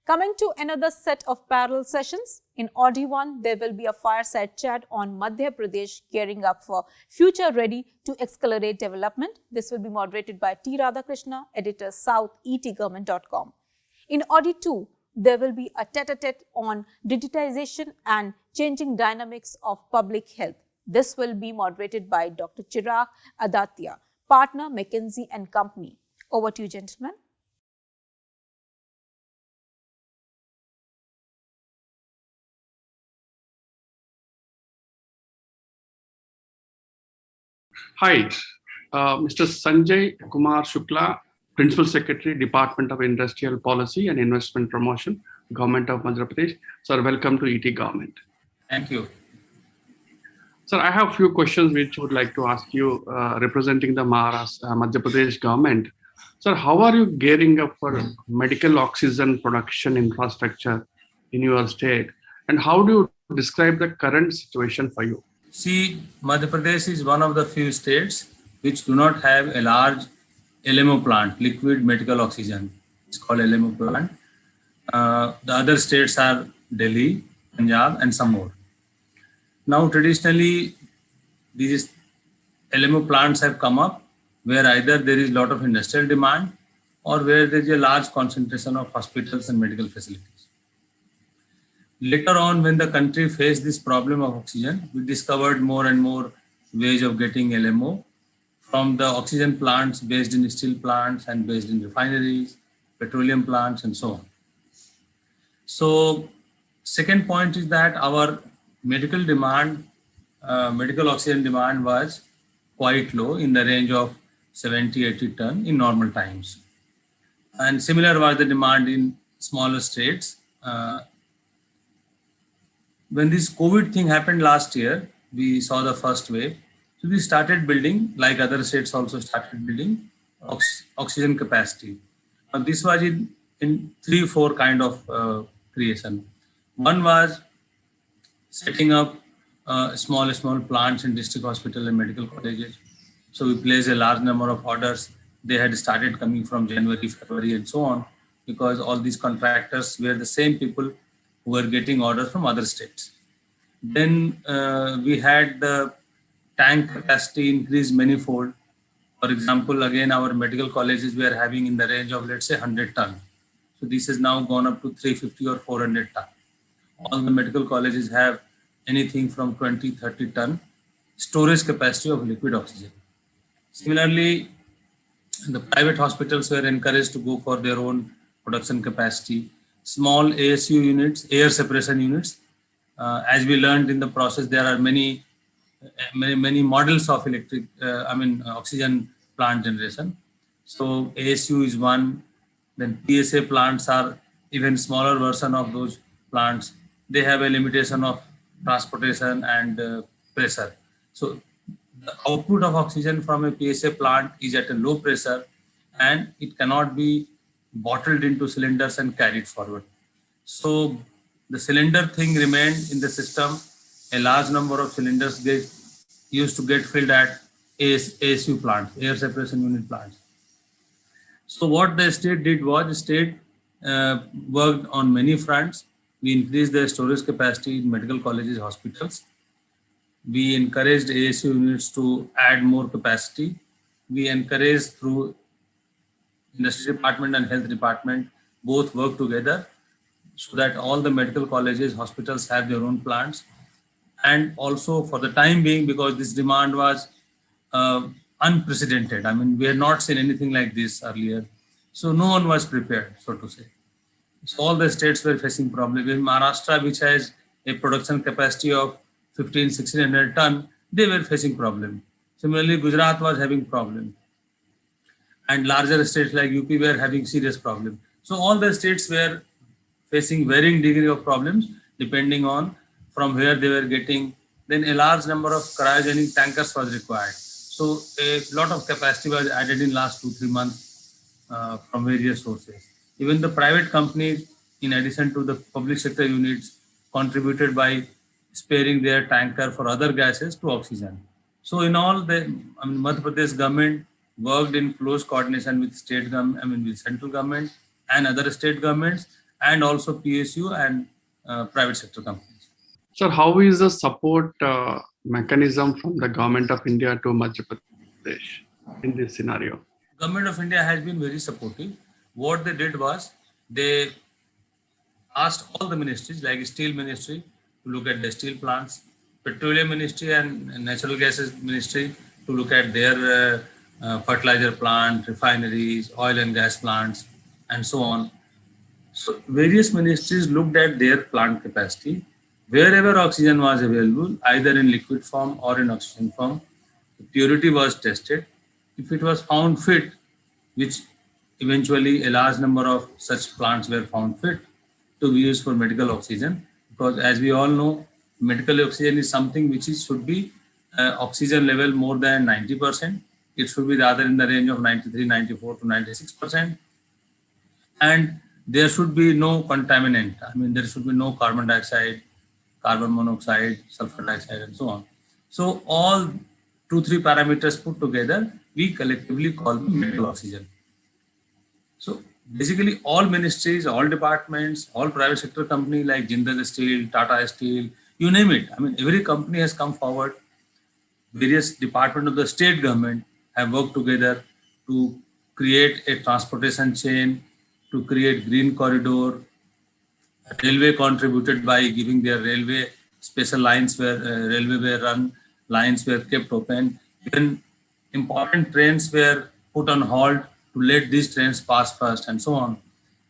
Coming to another set of parallel sessions, in Audi 1, there will be a fireside chat on Madhya Pradesh gearing up for future ready to accelerate development. This will be moderated by T. Radhakrishna, editor South, etgovernment.com. In Audi 2, there will be a tete-a-tete on digitization and changing dynamics of public health. This will be moderated by Dr. Chirag Adatya, partner McKinsey & Company. Over to you, gentlemen. Hi, Mr. Sanjay Kumar Shukla, Principal Secretary, Department of Industrial Policy and Investment Promotion, Government of Madhya Pradesh. Sir, welcome to ET Government. Thank you. Sir, I have a few questions which I would like to ask you, representing the Madhya Pradesh government. Sir, how are you gearing up for medical oxygen production infrastructure in your state? And how do you describe the current situation for you? See, Madhya Pradesh is one of the few states which do not have a large LMO plant, liquid medical oxygen. It's called LMO plant. The other states are Delhi, Punjab, and some more. Now, traditionally, these LMO plants have come up where either there is a lot of industrial demand or where there is a large concentration of hospitals and medical facilities. Later on, when the country faced this problem of oxygen, we discovered more and more ways of getting LMO from the oxygen plants based in steel plants and based in refineries, petroleum plants, and so on. So, second point is that our medical demand, medical oxygen demand was quite low in the range of 70-80 ton in normal times. And similar was the demand in smaller states. When this COVID thing happened last year, we saw the first wave. So we started building, like other states also started building, oxygen capacity. Now this was in 3-4 kind of creation. One was setting up small plants in district hospital and medical colleges. So we placed a large number of orders. They had started coming from January, February, and so on, because all these contractors were the same people who were getting orders from other states. Then we had the tank capacity increased manifold. For example, again, our medical colleges were having in the range of, let's say, 100 ton. So this has now gone up to 350 or 400 ton. All the medical colleges have anything from 20-30 ton storage capacity of liquid oxygen. Similarly, the private hospitals were encouraged to go for their own production capacity. Small ASU units, air separation units. As we learned in the process, there are many models of oxygen plant generation. So ASU is one. Then PSA plants are even smaller version of those plants. They have a limitation of transportation and pressure. So the output of oxygen from a PSA plant is at a low pressure and it cannot be bottled into cylinders and carried forward. So the cylinder thing remained in the system. A large number of cylinders used to get filled at ASU plants, air separation unit plants. So what the state did was the state worked on many fronts. We increased the storage capacity in medical colleges, hospitals. We encouraged ASU units to add more capacity. We encouraged through industry department and health department both work together so that all the medical colleges, hospitals have their own plants. And also for the time being, because this demand was unprecedented. I mean, we had not seen anything like this earlier. So no one was prepared, so to say. So all the states were facing problems. In Maharashtra, which has a production capacity of 1,500-1,600 ton, they were facing problem. Similarly, Gujarat was having problem. And larger states like UP were having serious problem. So all the states were facing varying degree of problems depending on from where they were getting. Then a large number of cryogenic tankers was required. So a lot of capacity was added in last 2-3 months from various sources. Even the private companies, in addition to the public sector units, contributed by sparing their tanker for other gases to oxygen. So in all, Madhya Pradesh government worked in close coordination with with central government and other state governments, and also PSU and private sector companies. Sir, how is the support mechanism from the government of India to Madhya Pradesh in this scenario? Government of India has been very supportive. What they did was they asked all the ministries like steel ministry to look at the steel plants, petroleum ministry and natural gases ministry to look at their fertilizer plant, refineries, oil and gas plants, and so on. So various ministries looked at their plant capacity. Wherever oxygen was available, either in liquid form or in oxygen form, the purity was tested. If it was found fit, which eventually a large number of such plants were found fit to be used for medical oxygen, because as we all know, medical oxygen is something which should be oxygen level more than 90%. It should be rather in the range of 93, 94 to 96%. And there should be no contaminant. I mean, there should be no carbon dioxide, carbon monoxide, sulfur dioxide, and so on. So all 2-3 parameters put together, we collectively call them medical oxygen. So basically all ministries, all departments, all private sector companies like Jindal Steel, Tata Steel, you name it. I mean, every company has come forward. Various departments of the state government have worked together to create a transportation chain, to create green corridor. Railway contributed by giving their railway special lines where railway were run, lines were kept open. Even important trains were put on halt to let these trains pass first, and so on.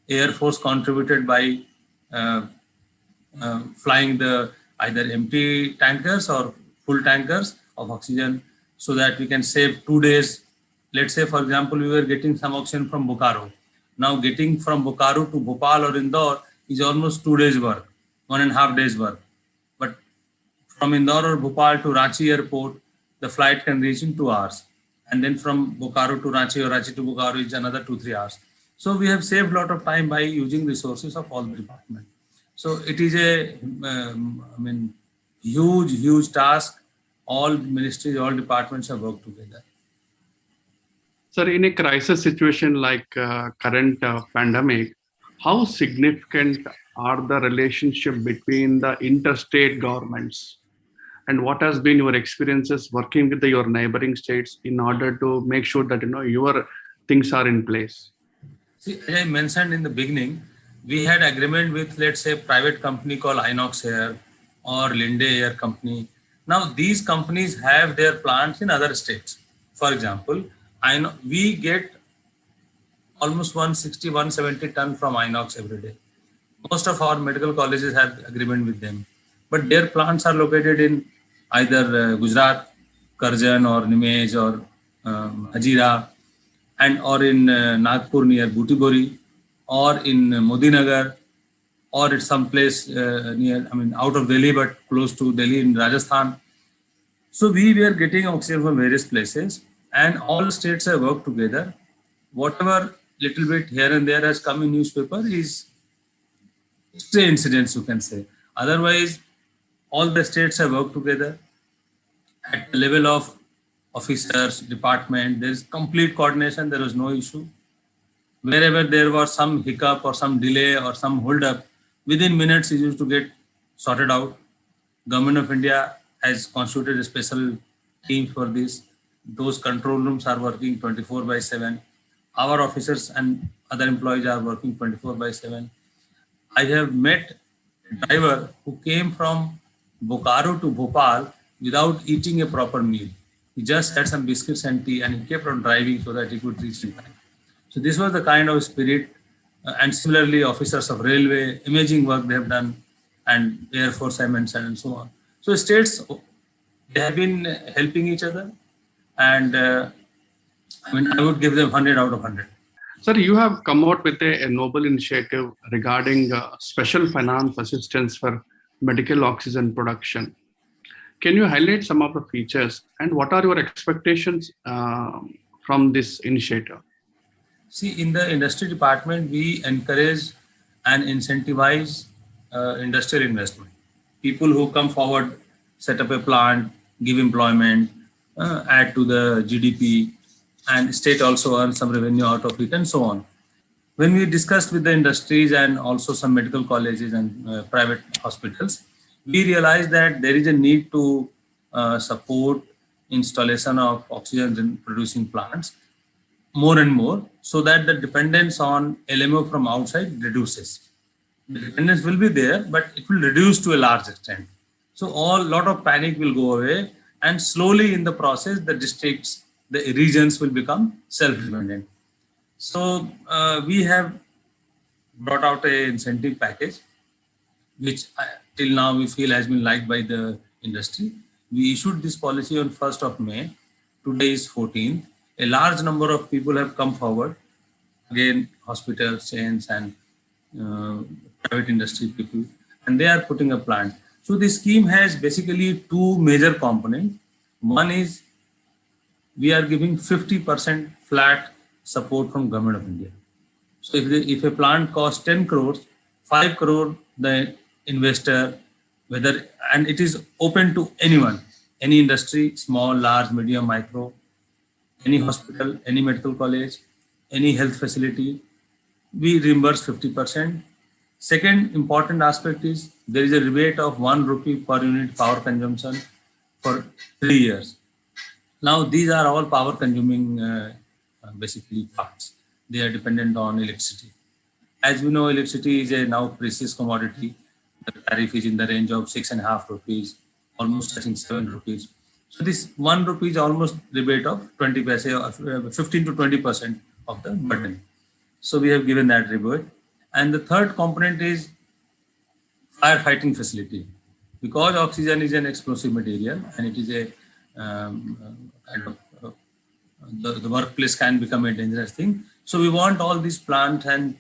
Air Force contributed by flying the either empty tankers or full tankers of oxygen so that we can save 2 days. Let's say, for example, we were getting some oxygen from Bokaro. Now getting from Bokaro to Bhopal or Indore is almost 2 days work, 1.5 days work. But from Indore or Bhopal to Ranchi airport, the flight can reach in 2 hours. And then from Bokaro to Ranchi or Ranchi to Bokaro is another 2-3 hours. So we have saved a lot of time by using resources of all the departments. So it is a, huge task. All ministries, all departments have worked together. Sir, in a crisis situation like current pandemic, how significant are the relationship between the interstate governments? And what has been your experiences working with your neighboring states in order to make sure that your things are in place? See, as I mentioned in the beginning, we had agreement with, let's say, private company called Inox Air or Linde Air Company. Now, these companies have their plants in other states. For example, we get almost 160, 170 ton from Inox every day. Most of our medical colleges have agreement with them, but their plants are located in either Gujarat, Karjan or Nimej or Hazira, and or in Nagpur near Butibori, or in Modinagar, or at some place out of Delhi but close to Delhi in Rajasthan. So we were getting oxygen from various places, and all states have worked together. Whatever little bit here and there has come in newspaper is stray incidents, you can say. Otherwise, all the states have worked together at the level of officers, department. There is complete coordination. There was no issue. Wherever there was some hiccup or some delay or some hold up, within minutes it used to get sorted out. Government of India has constituted a special team for this. Those control rooms are working 24/7. Our officers and other employees are working 24/7. I have met a driver who came from Bokaro to Bhopal without eating a proper meal. He just had some biscuits and tea, and he kept on driving so that he could reach in time. So this was the kind of spirit. And similarly, officers of railway, imaging work they have done, and Air Force I mentioned, and so on. So states, they have been helping each other, and I would give them 100 out of 100. Sir, you have come out with a noble initiative regarding special finance assistance for medical oxygen production. Can you highlight some of the features and what are your expectations from this initiative? See, in the industry department, we encourage and incentivize industrial investment. People who come forward, set up a plant, give employment, add to the GDP, and state also earns some revenue out of it, and so on. when we discussed with the industries and also some medical colleges and private hospitals, we realized that there is a need to support installation of oxygen producing plants more and more, so that the dependence on LMO from outside reduces. The dependence will be there, but it will reduce to a large extent. So lot of panic will go away, and slowly in the process, the districts, the regions will become self-dependent. So we have brought out a incentive package, which till now we feel has been liked by the industry. We issued this policy on 1st of May. Today is 14th. A large number of people have come forward. Again, hospitals, chains, and private industry people, and they are putting a plant. So this scheme has basically two major components. One is we are giving 50% flat support from Government of India. So if a plant costs 10 crores, 5 crore the investor, and it is open to anyone, any industry, small, large, medium, micro, any hospital, any medical college, any health facility, we reimburse 50%. Second important aspect is there is a rebate of 1 rupee per unit power consumption for 3 years. Now, these are all power consuming basically parts. They are dependent on electricity. As we know, electricity is a now precious commodity. The tariff is in the range of 6.5 rupees, almost touching 7 rupees. So this 1 rupee is almost rebate of 20 paise, 15 to 20% of the burden. So we have given that rebate. And the third component is firefighting facility. Because oxygen is an explosive material and it is a kind of the workplace can become a dangerous thing. So we want all these plants and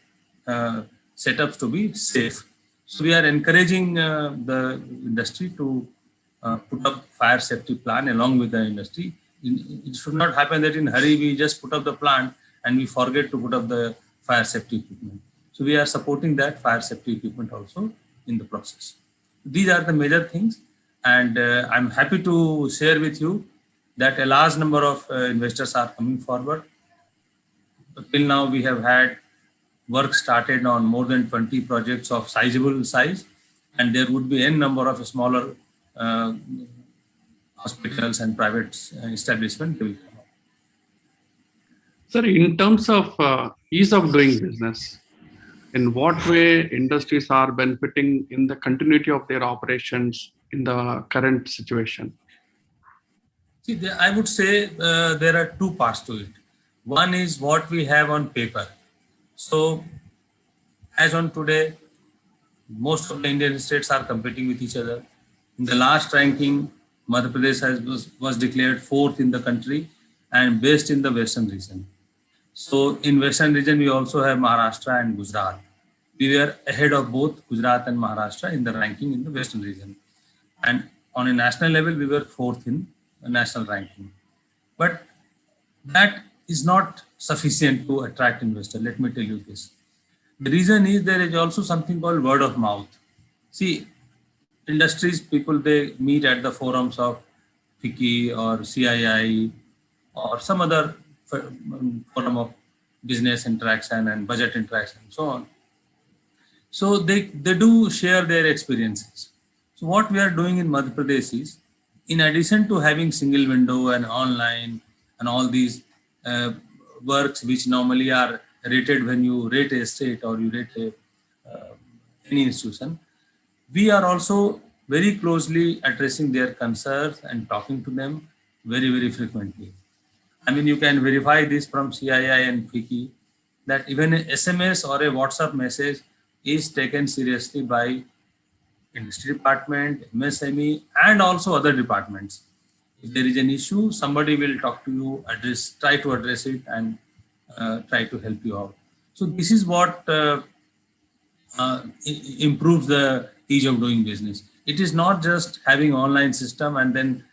setups to be safe. So we are encouraging the industry to put up fire safety plan along with the industry. It should not happen that in hurry we just put up the plant and we forget to put up the fire safety equipment. So we are supporting that fire safety equipment also in the process. These are the major things, and I'm happy to share with you that a large number of investors are coming forward. Till now, we have had work started on more than 20 projects of sizable size, and there would be n number of smaller hospitals and private establishments will come up. Sir, in terms of ease of doing business, in what way industries are benefiting in the continuity of their operations in the current situation? See, I would say there are two parts to it. One is what we have on paper. So, as on today, most of the Indian states are competing with each other. In the last ranking, Madhya Pradesh was declared 4th in the country and based in the Western region. So, in Western region, we also have Maharashtra and Gujarat. We were ahead of both Gujarat and Maharashtra in the ranking in the Western region. And on a national level, we were 4th in the national ranking. But that is not sufficient to attract investors. Let me tell you this. The reason is there is also something called word of mouth. See, industries, people, they meet at the forums of FICCI or CII or some other forum of business interaction and budget interaction and so on. So they do share their experiences. So what we are doing in Madhya Pradesh is, in addition to having single window and online and all these works which normally are rated when you rate a state or you rate any institution, we are also very closely addressing their concerns and talking to them very, very frequently. I mean, you can verify this from CII and FICCI that even a SMS or a WhatsApp message is taken seriously by industry department, MSME, and also other departments. If there is an issue, somebody will talk to you, try to address it, and try to help you out. So this is what improves the ease of doing business. It is not just having online system and then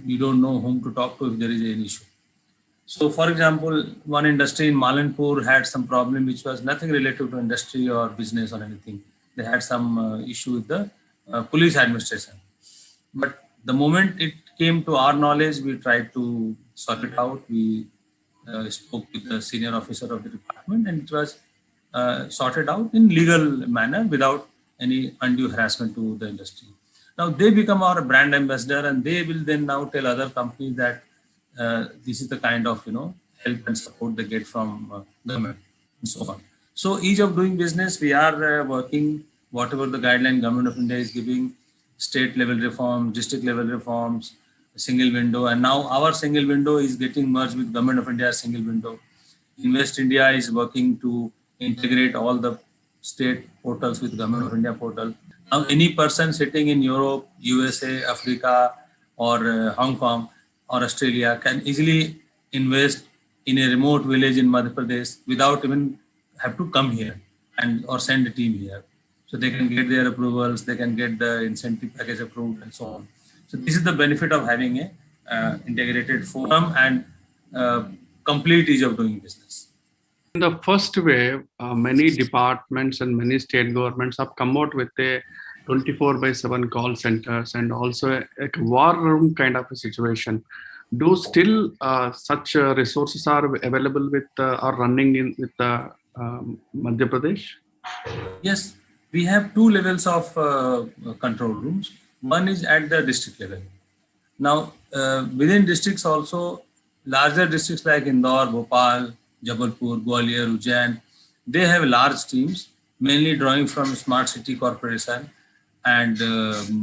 you don't know whom to talk to if there is an issue. So, for example, one industry in Malanpur had some problem which was nothing related to industry or business or anything. They had some issue with the police administration. But the moment it came to our knowledge, we tried to sort it out. We spoke with the senior officer of the department, and it was sorted out in legal manner without any undue harassment to the industry. Now they become our brand ambassador, and they will then now tell other companies that this is the kind of help and support they get from government and so on. So ease of doing business, we are working whatever the guideline government of India is giving, state level reforms, district level reforms, single window, and now our single window is getting merged with government of India's single window. Invest India is working to integrate all the state portals with Government of India portal. Now, any person sitting in Europe, USA, Africa, or Hong Kong or Australia can easily invest in a remote village in Madhya Pradesh without even have to come here and or send a team here. So they can get their approvals, they can get the incentive package approved, and so on. So this is the benefit of having a integrated forum and complete ease of doing business. In the first wave, many departments and many state governments have come out with a 24/7 call centers and also a war room kind of a situation. Do still such resources are available with or running in with Madhya Pradesh? Yes, we have two levels of control rooms. One is at the district level. Now, within districts also, larger districts like Indore, Bhopal, Jabalpur, Gwalior, Ujjain, they have large teams, mainly drawing from Smart City Corporation and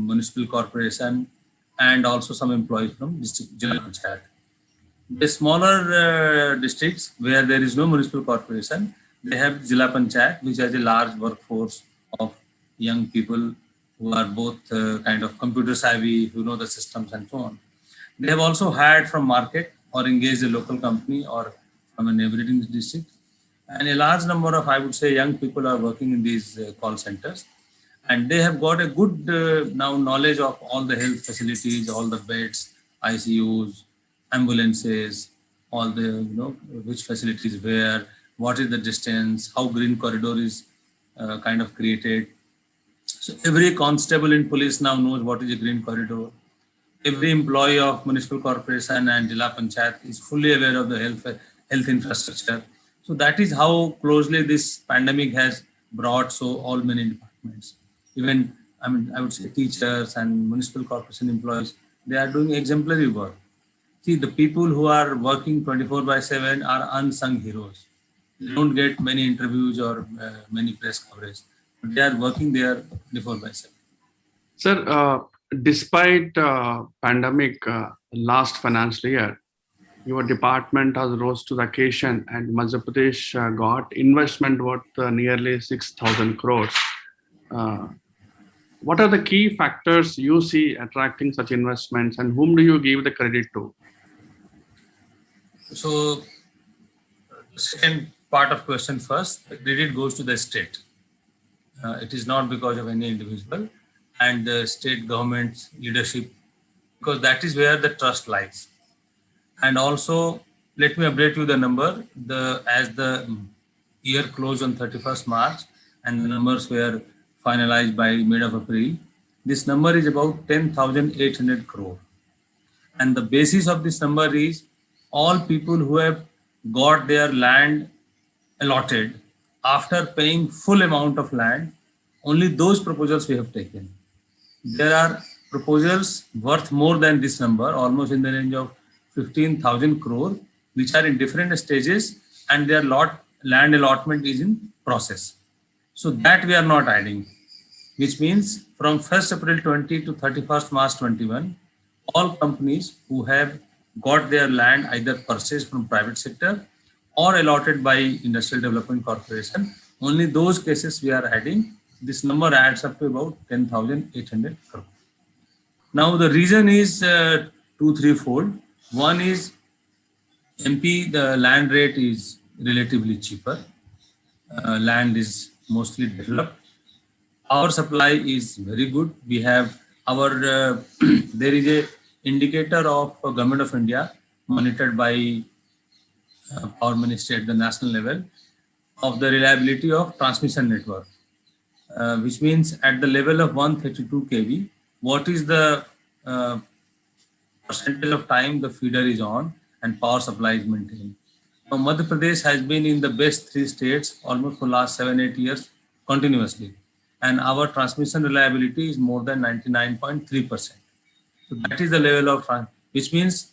Municipal Corporation, and also some employees from district Jilla Panchayat. The smaller districts where there is no municipal corporation, they have Jilla Panchayat, which has a large workforce of young people who are both kind of computer savvy, who know the systems and so on. They have also hired from market or engaged a local company or from a neighboring district. And a large number of, I would say, young people are working in these call centers. And they have got a good now knowledge of all the health facilities, all the beds, ICUs, ambulances, all the, which facilities where, what is the distance, how green corridor is kind of created. So every constable in police now knows what is a green corridor. Every employee of municipal corporation and Jilla Panchayat is fully aware of the health infrastructure. So that is how closely this pandemic has brought so all many departments. Even, I would say teachers and municipal corporation employees, they are doing exemplary work. See, the people who are working 24/7 are unsung heroes. They don't get many interviews or many press coverage. They are working there 24/7. Sir, despite pandemic last financial year, your department has rose to the occasion and Madhya Pradesh got investment worth nearly 6,000 crores. What are the key factors you see attracting such investments, and whom do you give the credit to? So, the second part of question first, the credit goes to the state. It is not because of any individual and the state government's leadership, because that is where the trust lies. And also, let me update you the number. As the year closed on 31st March and the numbers were finalized by mid of April, this number is about 10,800 crore. And the basis of this number is all people who have got their land allotted after paying full amount of land, only those proposals we have taken. There are proposals worth more than this number, almost in the range of 15,000 crore, which are in different stages and their land allotment is in process. So that we are not adding, which means from 1st April 20 to 31st March 21, all companies who have got their land either purchased from private sector or allotted by Industrial Development Corporation, only those cases we are adding. This number adds up to about 10,800 crore. Now the reason is threefold. One is MP, the land rate is relatively cheaper. Land is mostly developed. Our supply is very good. We have our, there is a indicator of Government of India monitored by Power Ministry at the national level of the reliability of transmission network, which means at the level of 132 kV, what is the percentage of time the feeder is on and power supply is maintained. Now, Madhya Pradesh has been in the best three states almost for last 7-8 years continuously, and our transmission reliability is more than 99.3%. So that is the level of which means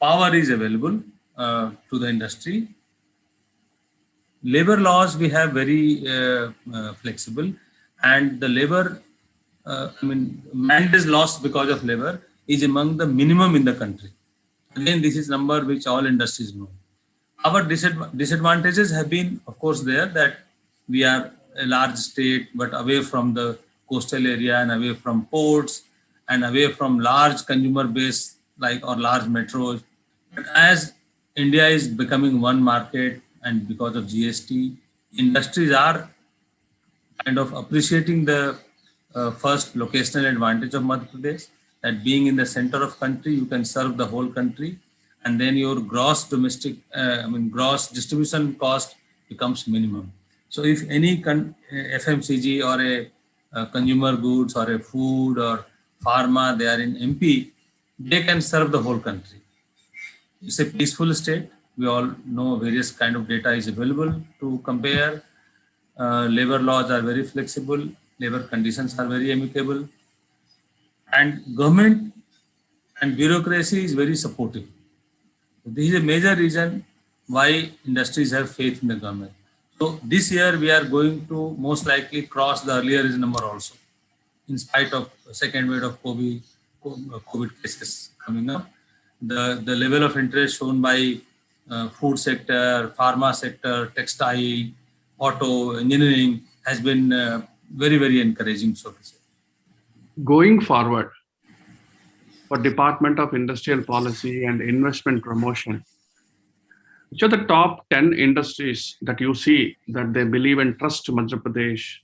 power is available to the industry. Labor laws we have very flexible, and the labor, man days lost because of labor is among the minimum in the country. Again, this is number which all industries know. Our disadvantages have been, of course, there that we are a large state, but away from the coastal area and away from ports and away from large consumer base like or large metros. But as India is becoming one market and because of GST, industries are kind of appreciating the first locational advantage of Madhya Pradesh, that being in the center of country, you can serve the whole country, and then your gross domestic, gross distribution cost becomes minimum. So if any FMCG or a consumer goods or a food or pharma, they are in MP, they can serve the whole country. It's a peaceful state. We all know various kind of data is available to compare. Labor laws are very flexible. Labor conditions are very amicable. And government and bureaucracy is very supportive. This is a major reason why industries have faith in the government. So this year we are going to most likely cross the earlier number also, in spite of second wave of COVID cases coming up. The level of interest shown by food sector, pharma sector, textile, auto, engineering has been very, very encouraging, so to say. Going forward, for Department of Industrial Policy and Investment Promotion, which are the top 10 industries that you see that they believe and trust Madhya Pradesh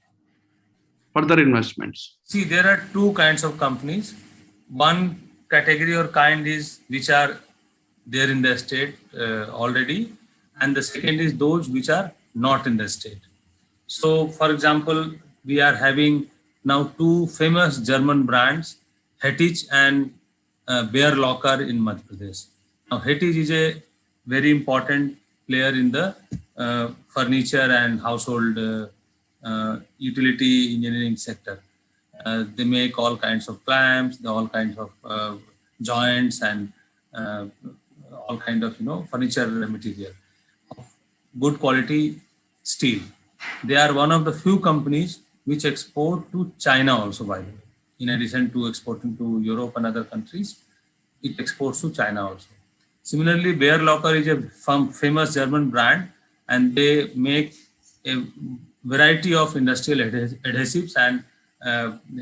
for their investments? See, there are two kinds of companies. One category or kind is which are there in the state already, and the second is those which are not in the state. So, for example, we are having now two famous German brands, Hettich and Bear Locker in Madhya Pradesh. Now, Hettich is a very important player in the furniture and household utility engineering sector. They make all kinds of clamps, all kinds of joints, and all kind of furniture material, good quality steel. They are one of the few companies which export to China also, by the way. In addition to exporting to Europe and other countries, it exports to China also. Similarly, Bear Locker is a famous German brand, and they make a variety of industrial adhesives and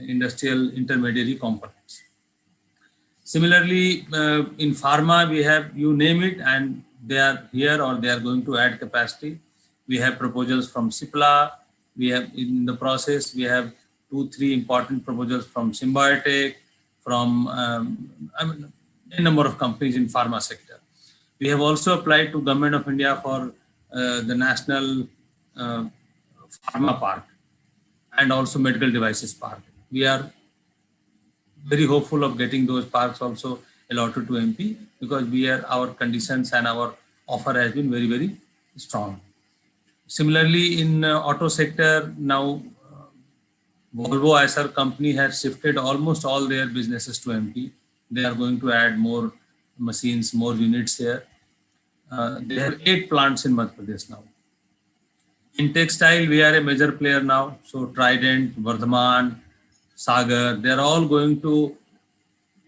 industrial intermediary components. Similarly, in pharma, we have, you name it, and they are here or they are going to add capacity. We have proposals from Cipla. We have in the process, we have 2-3 important proposals from Symbiotic, from a number of companies in pharma sector. We have also applied to Government of India for the National Pharma Park and also Medical Devices Park. We are very hopeful of getting those parks also allotted to MP, because our conditions and our offer has been very, very strong. Similarly, in auto sector, now Volvo Eicher company has shifted almost all their businesses to MP. They are going to add more machines, more units here. They have 8 plants in Madhya Pradesh now. In textile, we are a major player now. So Trident, Vardhaman, Sagar, they are all going to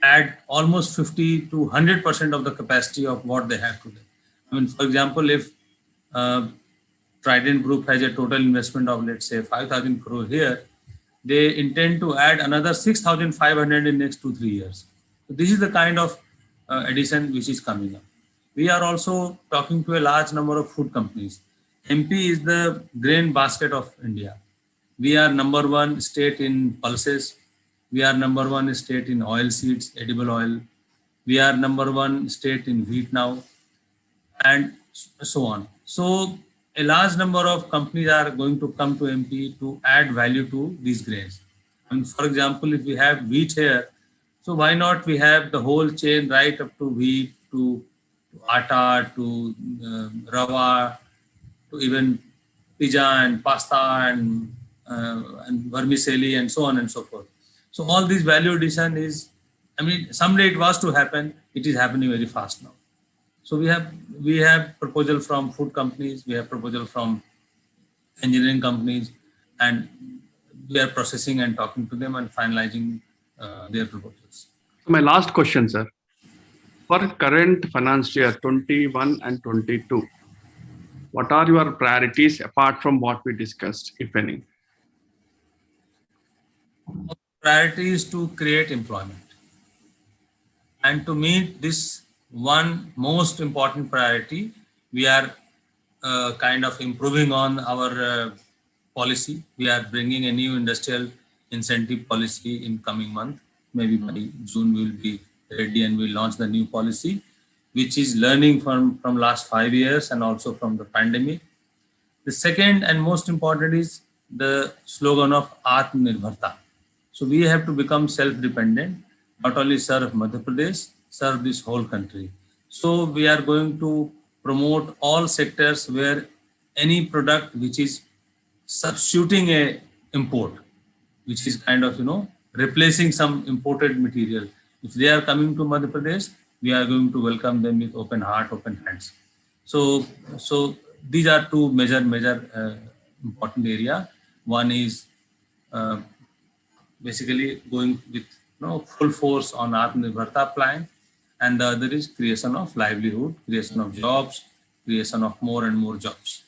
add almost 50 to 100% of the capacity of what they have today. I mean, for example, if Trident Group has a total investment of, let's say, 5,000 crore here, they intend to add another 6,500 in next 2-3 years. So this is the kind of addition which is coming up. We are also talking to a large number of food companies. MP is the grain basket of India. We are number 1 state in pulses. We are number 1 state in oil seeds, edible oil. We are number 1 state in wheat now, and so on. So a large number of companies are going to come to MP to add value to these grains. And for example, if we have wheat here, so why not we have the whole chain right up to wheat to atta to rava to even pizza and pasta and vermicelli and so on and so forth. So all this value addition is, I mean, someday it was to happen. It is happening very fast now. So we have proposal from food companies, we have proposal from engineering companies, and we are processing and talking to them and finalizing their proposals. So my last question, sir. For current financial year 21 and 22, what are your priorities apart from what we discussed, if any? Priority is to create employment. And to meet this one most important priority, we are kind of improving on our policy. We are bringing a new industrial incentive policy in coming month. Maybe by June we will be ready and we'll launch the new policy, which is learning from last 5 years and also from the pandemic. The second and most important is the slogan of Atmanirbharta. So we have to become self-dependent, not only serve Madhya Pradesh, serve this whole country. So we are going to promote all sectors where any product which is substituting a import, which is kind of, replacing some imported material. If they are coming to Madhya Pradesh, we are going to welcome them with open heart, open hands. So these are two major important area. One is basically going with full force on Atmanirbharta plan, and the other is creation of livelihood, creation of jobs, creation of more and more jobs.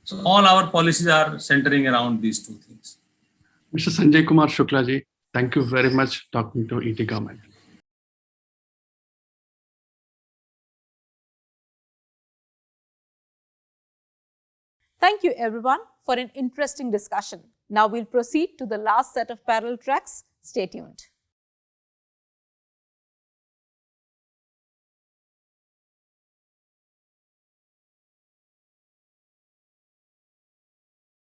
So all our policies are centering around these two things. Mr. Sanjay Kumar Shukla ji, thank you very much talking to ET Government. Thank you everyone for an interesting discussion. Now we'll proceed to the last set of parallel tracks. Stay tuned.